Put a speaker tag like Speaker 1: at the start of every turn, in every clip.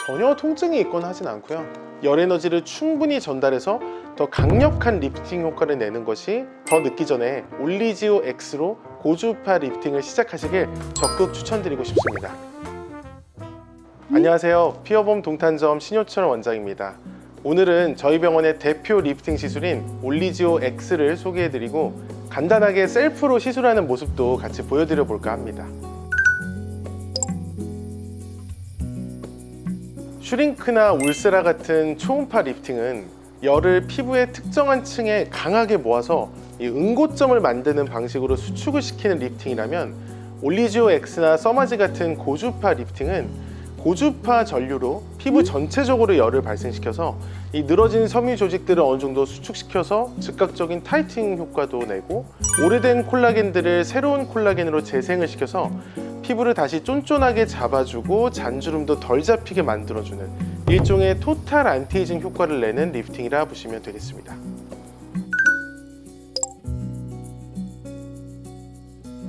Speaker 1: 전혀 통증이 있거나 하진 않고요. 열 에너지를 충분히 전달해서 더 강력한 리프팅 효과를 내는 것이 더 늦기 전에 올리지오 X로 고주파 리프팅을 시작하시길 적극 추천드리고 싶습니다. 안녕하세요. 피어봄 동탄점 신효철 원장입니다. 오늘은 저희 병원의 대표 리프팅 시술인 올리지오 X를 소개해드리고 간단하게 셀프로 시술하는 모습도 같이 보여드려 볼까 합니다. 슈링크나 울세라 같은 초음파 리프팅은 열을 피부의 특정한 층에 강하게 모아서 이 응고점을 만드는 방식으로 수축을 시키는 리프팅이라면 올리지오 X나 써마지 같은 고주파 리프팅은 고주파 전류로 피부 전체적으로 열을 발생시켜서 이 늘어진 섬유 조직들을 어느 정도 수축시켜서 즉각적인 타이팅 효과도 내고 오래된 콜라겐들을 새로운 콜라겐으로 재생을 시켜서 피부를 다시 쫀쫀하게 잡아주고 잔주름도 덜 잡히게 만들어주는 일종의 토탈 안티에이징 효과를 내는 리프팅이라 보시면 되겠습니다.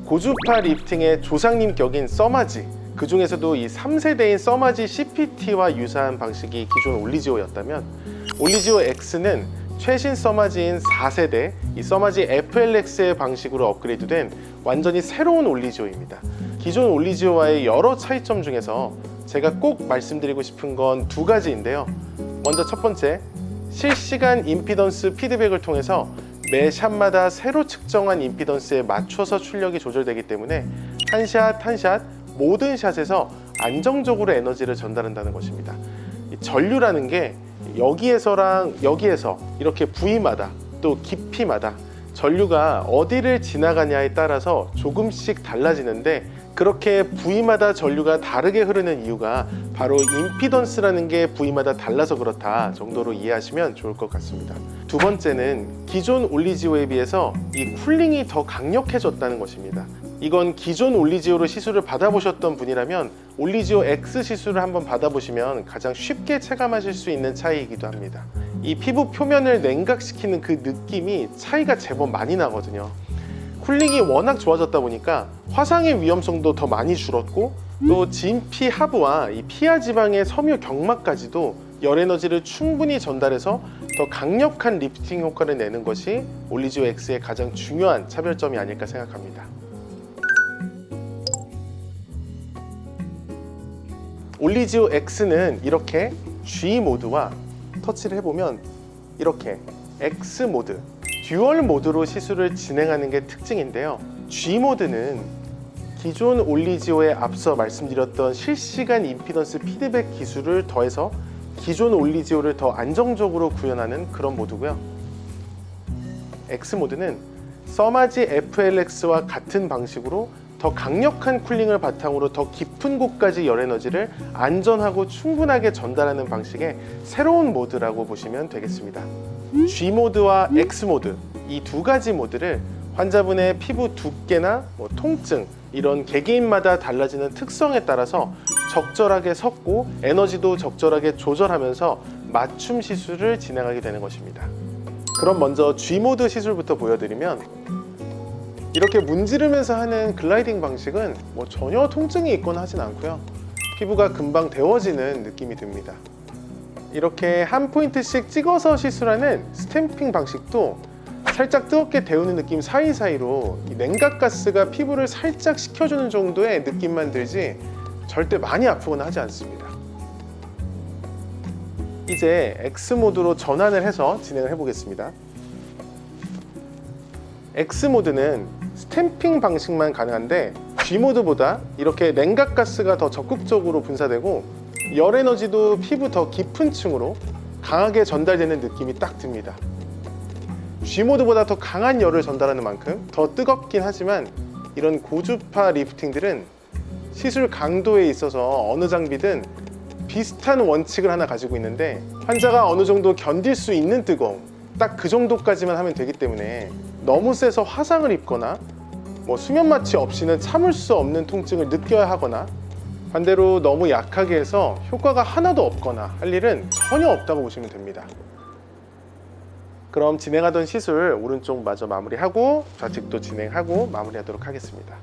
Speaker 1: 고주파 리프팅의 조상님 격인 써마지, 그 중에서도 이 3세대인 써마지 CPT와 유사한 방식이 기존 올리지오였다면 올리지오 X는 최신 써마지인 4세대 이 써마지 FLX의 방식으로 업그레이드된 완전히 새로운 올리지오입니다. 기존 올리지오와의 여러 차이점 중에서 제가 꼭 말씀드리고 싶은 건 두 가지인데요. 먼저 첫 번째, 실시간 임피던스 피드백을 통해서 매 샷마다 새로 측정한 임피던스에 맞춰서 출력이 조절되기 때문에 한 샷 한 샷 모든 샷에서 안정적으로 에너지를 전달한다는 것입니다. 이 전류라는 게 여기에서랑 여기에서 이렇게 부위마다 또 깊이마다 전류가 어디를 지나가냐에 따라서 조금씩 달라지는데 그렇게 부위마다 전류가 다르게 흐르는 이유가 바로 임피던스라는 게 부위마다 달라서 그렇다 정도로 이해하시면 좋을 것 같습니다. 두 번째는 기존 올리지오에 비해서 이 쿨링이 더 강력해졌다는 것입니다. 이건 기존 올리지오로 시술을 받아보셨던 분이라면 올리지오 X 시술을 한번 받아보시면 가장 쉽게 체감하실 수 있는 차이이기도 합니다. 이 피부 표면을 냉각시키는 그 느낌이 차이가 제법 많이 나거든요. 쿨링이 워낙 좋아졌다 보니까 화상의 위험성도 더 많이 줄었고 또 진피 하부와 이 피하 지방의 섬유 경막까지도 열 에너지를 충분히 전달해서 더 강력한 리프팅 효과를 내는 것이 올리지오 X의 가장 중요한 차별점이 아닐까 생각합니다. 올리지오 X는 이렇게 G 모드와 터치를 해보면 이렇게 X 모드, 듀얼 모드로 시술을 진행하는 게 특징인데요. G 모드는 기존 올리지오에 앞서 말씀드렸던 실시간 임피던스 피드백 기술을 더해서 기존 올리지오를 더 안정적으로 구현하는 그런 모드고요. X 모드는 써마지 FLX와 같은 방식으로 더 강력한 쿨링을 바탕으로 더 깊은 곳까지 열 에너지를 안전하고 충분하게 전달하는 방식의 새로운 모드라고 보시면 되겠습니다. G 모드와 X 모드 이 두 가지 모드를 환자분의 피부 두께나 통증 이런 개개인마다 달라지는 특성에 따라서 적절하게 섞고 에너지도 적절하게 조절하면서 맞춤 시술을 진행하게 되는 것입니다. 그럼 먼저 G 모드 시술부터 보여드리면 이렇게 문지르면서 하는 글라이딩 방식은 전혀 통증이 있거나 하진 않고요. 피부가 금방 데워지는 느낌이 듭니다. 이렇게 한 포인트씩 찍어서 시술하는 스탬핑 방식도 살짝 뜨겁게 데우는 느낌 사이사이로 이 냉각가스가 피부를 살짝 식혀주는 정도의 느낌만 들지 절대 많이 아프거나 하지 않습니다. 이제 X 모드로 전환을 해서 진행을 해보겠습니다. X 모드는 스탬핑 방식만 가능한데 G 모드보다 이렇게 냉각가스가 더 적극적으로 분사되고 열 에너지도 피부 더 깊은 층으로 강하게 전달되는 느낌이 딱 듭니다. G 모드보다 더 강한 열을 전달하는 만큼 더 뜨겁긴 하지만 이런 고주파 리프팅들은 시술 강도에 있어서 어느 장비든 비슷한 원칙을 하나 가지고 있는데 환자가 어느 정도 견딜 수 있는 뜨거움 딱 그 정도까지만 하면 되기 때문에 너무 세서 화상을 입거나 수면 마취 없이는 참을 수 없는 통증을 느껴야 하거나 반대로 너무 약하게 해서 효과가 하나도 없거나 할 일은 전혀 없다고 보시면 됩니다. 그럼 진행하던 시술 오른쪽 마저 마무리하고 좌측도 진행하고 마무리하도록 하겠습니다.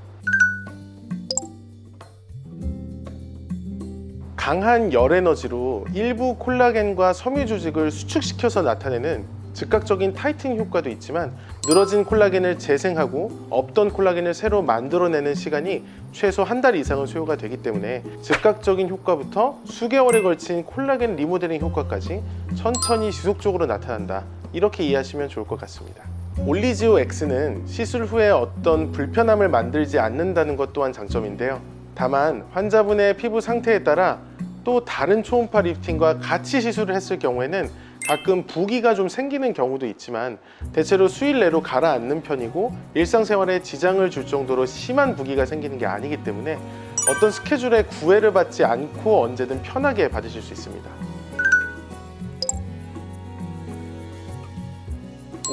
Speaker 1: 강한 열 에너지로 일부 콜라겐과 섬유 조직을 수축시켜서 나타내는 즉각적인 타이트닝 효과도 있지만, 늘어진 콜라겐을 재생하고 없던 콜라겐을 새로 만들어내는 시간이 최소 한 달 이상은 소요가 되기 때문에 즉각적인 효과부터 수개월에 걸친 콜라겐 리모델링 효과까지 천천히 지속적으로 나타난다, 이렇게 이해하시면 좋을 것 같습니다. 올리지오 X는 시술 후에 어떤 불편함을 만들지 않는다는 것 또한 장점인데요. 다만 환자분의 피부 상태에 따라 또 다른 초음파 리프팅과 같이 시술을 했을 경우에는 가끔 부기가 좀 생기는 경우도 있지만, 대체로 수일 내로 가라앉는 편이고 일상생활에 지장을 줄 정도로 심한 부기가 생기는 게 아니기 때문에 어떤 스케줄에 구애를 받지 않고 언제든 편하게 받으실 수 있습니다.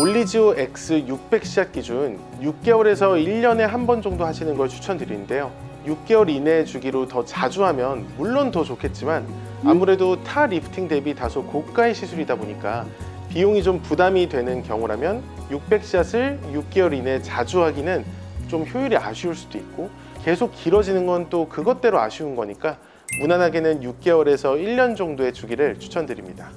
Speaker 1: 올리지오 X 600시합 기준 6개월에서 1년에 한 번 정도 하시는 걸 추천드리는데요. 6개월 이내의 주기로 더 자주 하면 물론 더 좋겠지만, 아무래도 타 리프팅 대비 다소 고가의 시술이다 보니까 비용이 좀 부담이 되는 경우라면 600샷을 6개월 이내 자주 하기는 좀 효율이 아쉬울 수도 있고, 계속 길어지는 건 또 그것대로 아쉬운 거니까 무난하게는 6개월에서 1년 정도의 주기를 추천드립니다.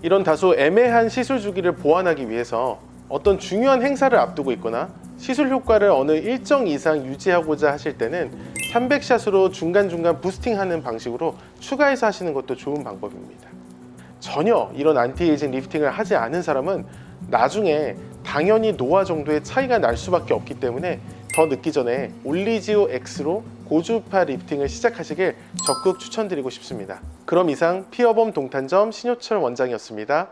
Speaker 1: 이런 다소 애매한 시술 주기를 보완하기 위해서 어떤 중요한 행사를 앞두고 있거나 시술 효과를 어느 일정 이상 유지하고자 하실 때는 300샷으로 중간중간 부스팅하는 방식으로 추가해서 하시는 것도 좋은 방법입니다. 전혀 이런 안티에이징 리프팅을 하지 않은 사람은 나중에 당연히 노화 정도의 차이가 날 수밖에 없기 때문에 더 늦기 전에 올리지오 X로 고주파 리프팅을 시작하시길 적극 추천드리고 싶습니다. 그럼 이상 피어범 동탄점 신효철 원장이었습니다.